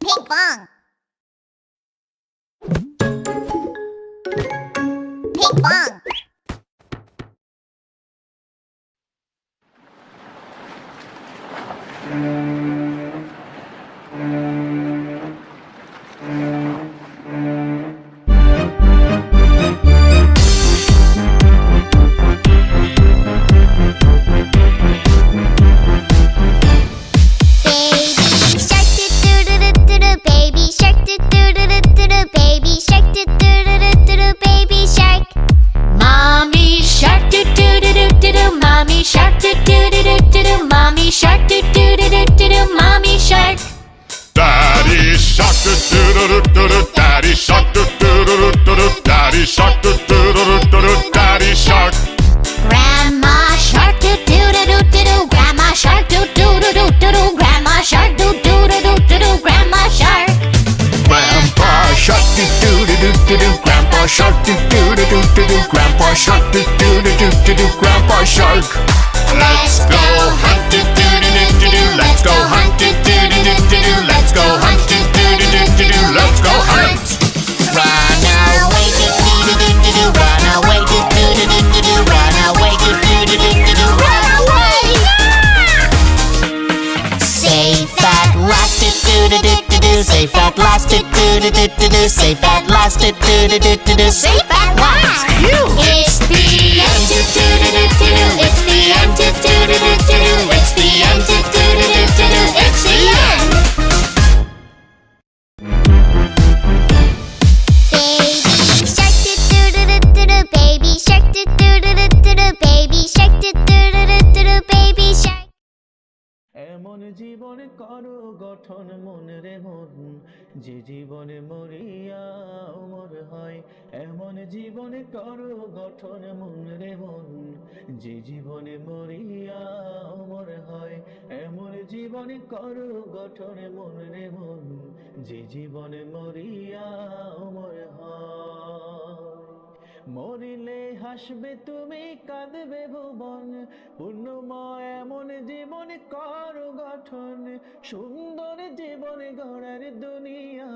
Ping pong. Ping pong. Baby shark do do do do do do, baby shark do do do do do do, baby shark. Mommy shark do do do do do do, mommy shark do do do do do do, mommy shark do do do do do do, mommy shark. Daddy shark do do do do do, daddy shark do do do do do, daddy shark do do do do do, daddy shark. Grandma shark do do do do do do, grandma shark do do do do do do, grandma shark do do do do do do, grandma shark. Grandpa shark do do do do do, grandpa shark do do do do do, grandpa shark do do do do do, grandpa shark. Let's go hunt do do do do do, let's go hunt do do do do do, let's go hunt do do do do do, let's go hunt. Run away do do do do do do, run away do do do do do do, run away do do do do do do, run away. Safe at last do do do do do, safe at last do do do do do, safe at last do do do do do, safe at last. It's the end do do do do do, it's the end do do do do do, it's the end do do do do do, it's the end. Baby shark do do do do do do, baby shark do do do do do do, baby shark. এমন জীবন করো গঠন মন রে মন, যে জীবনে মরিয়া অমর হয়। এমন জীবন করো গঠন মন রে মন, যে জীবনে মরিয়া অমর হয়। এমন জীবন করো গঠন মন রে মন, যে জীবনে মরিয়া অমর হয়। মরিলে হাসবে তুমি, কাঁদবে ভুবন, পূর্ণময় এমন জীবন কর গঠন, সুন্দর জীবন গড়ার দুনিয়া।